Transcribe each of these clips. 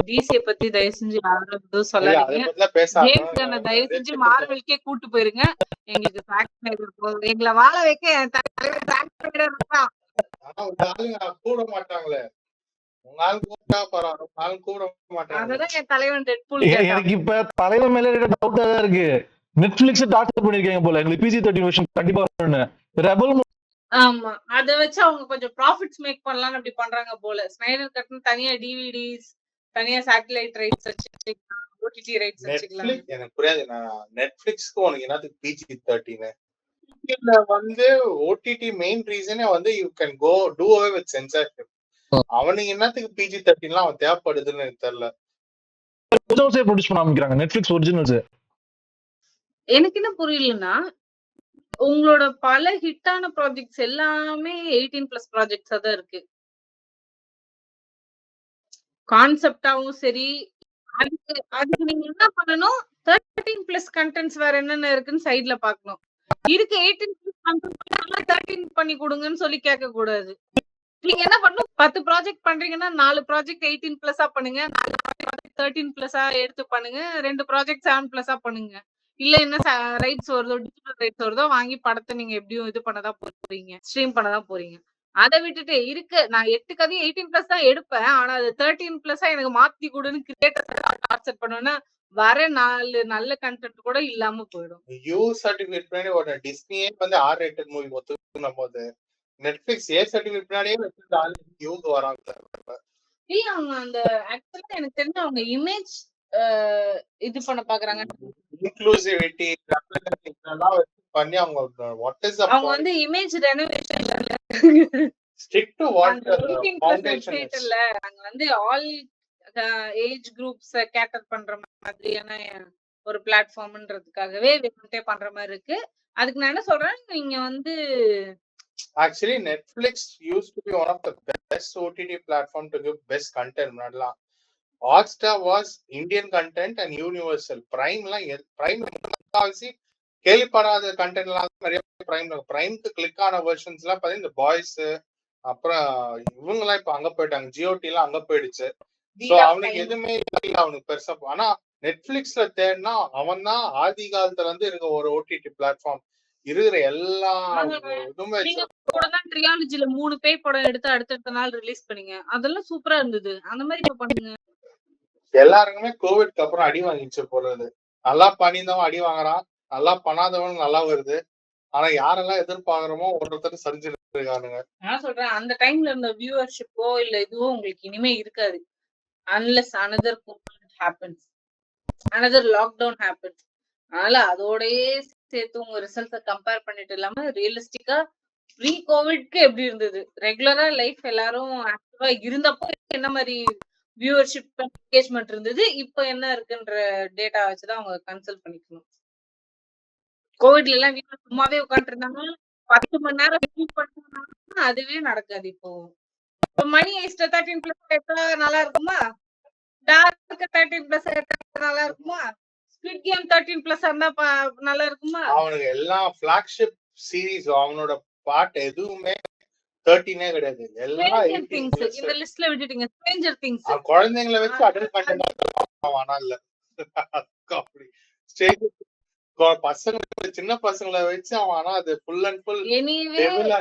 டிசிய பத்தி தயவு செஞ்சு யாரும் எதுவும் இல்ல சொல்லாதீங்க. அதை பத்திலாம் பேச ஜேம்ஸ் கண்ண தயவு செஞ்சு மார்வெல்கே கூட்டு போயிருங்க. எங்களுக்கு Zack Snyder போதும். எங்களை வாழ வைக்க என் தலைவர் Zack Snyder இருக்கான். ஆனா உங்க ஆளுங்க கூட மாட்டாங்களே. உங்க ஆள் கூப்பிட்டா பரவாயில்ல, உங்க ஆள் கூட மாட்டாங்க. அததான் என் தலைவன் டெட்பூல் கேட்டான். எனக்கு இப்ப தலைவர் மேல டவுட்டா தான் இருக்கு. நெட்ஃபிளிக்ஸ் டார்ச்சர் பண்ணிருக்காங்க போல, எங்களுக்கு PG-13 வெர்ஷன் கண்டிப்பா வரணும்னு. ரெபல் ஆமா, அத வச்சு அவங்க கொஞ்சம் ப்ராஃபிட்ஸ் மேக் பண்ணலாம்னு அப்படி பண்றாங்க போல. ஸ்னைடர் கட்னு தனியா டிவிடிஸ், தனியா சேட்டலைட் ரைட்ஸ் வச்சுக்கலாம், ஓடிடி ரைட்ஸ் வச்சுக்கலாம். நெட்ஃபிளிக்ஸ் எனக்கு புரியாது. நான் நெட்ஃபிளிக்ஸ்க்கு உனக்கு என்னத்துக்கு PG-13 இதுல வந்து ஓடிடி மெயின் ரீசனே வந்து you can go to away with censorship. அவனுக்கு என்னத்துக்கு PG-13 அவன் தேவைப்படுதுன்னு எனக்கு தெரியல. ப்ரொடியூஸ் பண்ண ஆரம்பிக்கிறாங்க நெட்ஃபிளிக்ஸ் ஒரிஜினல்ஸ். எனக்கு என்ன புரியலன்னா, உங்களோட பல ஹிட்டான ப்ராஜெக்ட்ஸ் எல்லாமே 18+ ப்ராஜெக்ட்ஸா தான் இருக்கு. கான்செப்டாவும் சரி, அதுக்கு நீங்க என்ன பண்ணணும், 13+ கண்டென்ட்ஸ் வேற என்னென்ன இருக்குன்னு சைட்ல பாக்கணும். இருக்கு 18+ கண்டென்ட் 13 பண்ணி கொடுங்கன்னு சொல்லி கேட்க கூடாது. நீங்க என்ன பண்ணணும், 10 ப்ராஜெக்ட் பண்றீங்கன்னா 4 ப்ராஜெக்ட் 18+ஆ பண்ணுங்க, 4 ப்ராஜெக்ட் 13+ஆ எடுத்து பண்ணுங்க, 2 ப்ராஜெக்ட் 7+ஆ பண்ணுங்க. இல்ல என்ன ரைட்ஸ் வருதோ, டிஜிட்டல் ரைட்ஸ் வருதோ வாங்கி படத்தை நீங்க எப்படியும் இது பண்ணதான் போறீங்க, ஸ்ட்ரீம் பண்ணதான் போறீங்க. அதை விட்டுட்டு இருக்கு நான் 8 கதையும் 18+ தான் எடுப்பேன், ஆனா அது 13+ஆ எனக்கு மாத்தி கொடுன்னு கிரியேட்டர் டார்ச்சர் பண்ணுவேன்னா வர 4 நல்ல கண்டென்ட் கூட இல்லாம போயிடும். யூ சர்டிபிகேட் பின்னாடி ஒரு டிஸ்னியே வந்து R-rated மூவி ஒத்துக்கும் போது நெட்ஃபிளிக்ஸ் ஏ சர்டிபிகேட் பின்னாடியே வச்சிருந்த ஆளு யூக்கு வராங்க. இல்ல அவங்க அந்த ஆக்சுவலா எனக்கு தெரிஞ்ச அவங்க இமேஜ் இது பண்ண பாக்குறாங்க, இன்க்ளூசிவிட்டி எல்லாம் பண்ணி அவங்க வாட் இஸ் அவங்க வந்து இமேஜ் ரெனோவேஷன்ல ஸ்டிக் டு வாட் ஃபவுண்டேஷன் இல்ல, நாங்க வந்து ஆல் ஏஜ் குரூப்ஸ் கேட்டர் பண்ற மாதிரியான ஒரு பிளாட்ஃபார்ம்ன்றதுக்காகவே வெப்டே பண்ற மாதிரி இருக்கு. அதுக்கு நான் என்ன சொல்றேன், நீங்க வந்து actually Netflix used to be one of the best OTT platform to give best content. முன்னாடிலாம் Hotstar was Indian content and universal. Prime கேள்விப்படாத கண்டென்ட் எல்லாம் நிறைய பிரைம்க்கு கிளிக் ஆன வெர்ஷன்ஸ் எல்லாம் பாத்தீங்கன்னா இந்த பாய்ஸ், அப்புறம் இவங்க எல்லாம் இப்ப அங்க போயிட்டாங்க, ஜியோடி எல்லாம் அங்க போயிடுச்சு. சோ அவனுக்கு எதுவுமே இல்லை, அவனுக்கு பெருசா. ஆனா நெட்ஃபிளிக்ஸ்ல தேடினா அவன் தான் ஆதி காலத்துல இருந்து இருக்க ஒரு ஓடிடி பிளாட்ஃபார்ம். இருக்கிற எல்லா இதுவுமே ட்ரியாலஜில 3 பேய் படம் எடுத்து அடுத்தடுத்த நாள் ரிலீஸ் பண்ணீங்க, அதெல்லாம் சூப்பரா இருந்தது. அந்த மாதிரி இப்ப பண்ணுங்க. எல்லாருக்குமே கோவிட்க்கு அப்புறம் அடி வாங்கிச்சு போறது. நல்லா பண்ணியிருந்தவன் அடி வாங்குறான், நல்லா பண்ணாதவன் நல்லா வருது. ஆனா யாரெல்லாம் எதிர்பார்க்கிறோமோ ஒருத்தர் சரிஞ்சிட்டு இருக்கானுங்க. நான் சொல்றேன் அந்த டைம்ல இருந்த வியூவர்ஷிப்போ இல்ல இதுவோ உங்களுக்கு இனிமே இருக்காது. unless another COVID happens, another lockdown happens. அதனால அதோடயே சேர்த்து உங்க ரிசல்ட்ஸை கம்பேர் பண்ணிட்டு இல்லாம ரியலிஸ்டிக்கா ப்ரீ கோவிட்க்கு எப்படி இருந்தது, ரெகுலரா லைஃப் எல்லாரும் ஆக்டிவா இருந்தப்போ என்ன மாதிரி வியூவர்ஷிப் என்கேஜ்மெண்ட் இருந்தது, இப்போ என்ன இருக்குன்ற டேட்டா வச்சுதான் அவங்க கன்சல்ட் பண்ணிக்கணும். கோவிட்ல எல்லாம் வீட்டுல சும்மாவே உட்காந்துட்டு இருந்தாங்க, 10 மணி நேரம் அதுவே நடக்காது. இப்போ மணி ஐஸ்ட் 13+ எடுத்தா நல்லா இருக்குமா, டார்க் 13+ எடுத்தா நல்லா இருக்குமா, ஸ்குவிட் கேம் 13+ இருந்தா நல்லா இருக்குமா? அவனுக்கு எல்லாம் ஃபிளாக்ஷிப் சீரிஸ், அவனோட பார்ட் எதுவுமே 13 கிடையாது, எல்லாம் 18+. இந்த லிஸ்ட்ல விட்டுட்டீங்க ஸ்ட்ரேஞ்சர் திங்ஸ், குழந்தைங்களை வச்சு அடல்ட் கண்டென்ட் ஆனா இல்ல அப்படி ஸ்ட்ரேஞ்சர் பசங்க சின்ன பசங்களை வச்சு அவன் ஆனா அது ஃபுல் அண்ட் ஃபுல்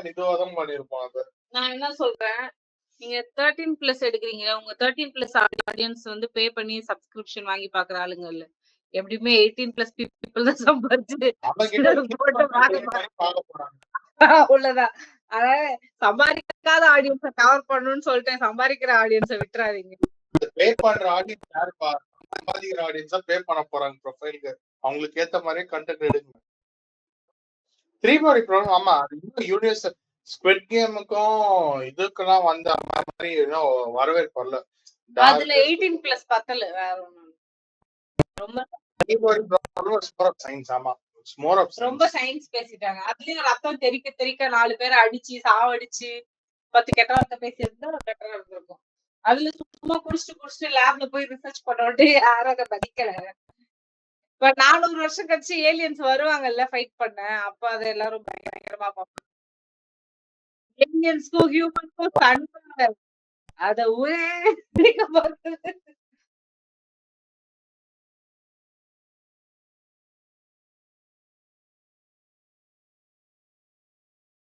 நிதோதம் பண்ணிருப்பான். அது நான் என்ன சொல்றேன், நீங்க 13+ எடுக்கிறீங்க, உங்க 13+ ஆடியன்ஸ் வந்து பே பண்ணி சப்ஸ்கிரிப்ஷன் வாங்கி பாக்குற ஆளுங்க இல்ல, எப்படியுமே 18+ பீப்புள் தான் சம்பாதிச்சு அவ்வளவுதான். அதாவது சம்பாதிக்காத ஆடியன்ஸை கவர் பண்ணணும்னு சொல்லிட்டேன், சம்பாதிக்கிற ஆடியன்ஸை விட்டுறாதீங்க. பே பண்ற ஆடியன்ஸ் யாருப்பா, சம்பாதிக்கிற ஆடியன்ஸா பே பண்ண போறாங்க ப்ரொஃபைலுக்கு, அவங்களுக்கு ஏத்த மாதிரி கண்டென்ட் எடுங்க. 3 பாடி ப்ராப்ளம். ஆமா, யூனிவர்சல் ஸ்குவிட் கேமுக்கும் இதுக்கெல்லாம் வந்த மாதிரி இன்னும் வரவேற்பு வரல. அதுல 18+ பத்தல, வேற ஒண்ணும் ரொம்ப சயின்ஸ். ஆமா, ரொம்ப சயின்ஸ் பேசிட்டாங்க. அதுலயும் ரத்தம் தெறிக்க தெறிக்க 4 பேரை அடிச்சு சாவடிச்சு 10 கெட்ட வார்த்தை பேசியிருந்தா பெட்டரா இருந்திருக்கும். அதுல சும்மா குடிச்சிட்டு லேப்ல போய் ரிசர்ச் பண்ணோட்டு யாரும் அதை மதிக்கல. இப்ப 400 வருஷம் கழிச்சு ஏலியன்ஸ் வருவாங்கல்ல ஃபைட் பண்ண, அப்ப அதை எல்லாரும் பயங்கரமா பார்ப்பாங்க. ஏலியன்ஸ்க்கும் ஹியூமன்ஸ்க்கும் சண்டை, அத ஒரே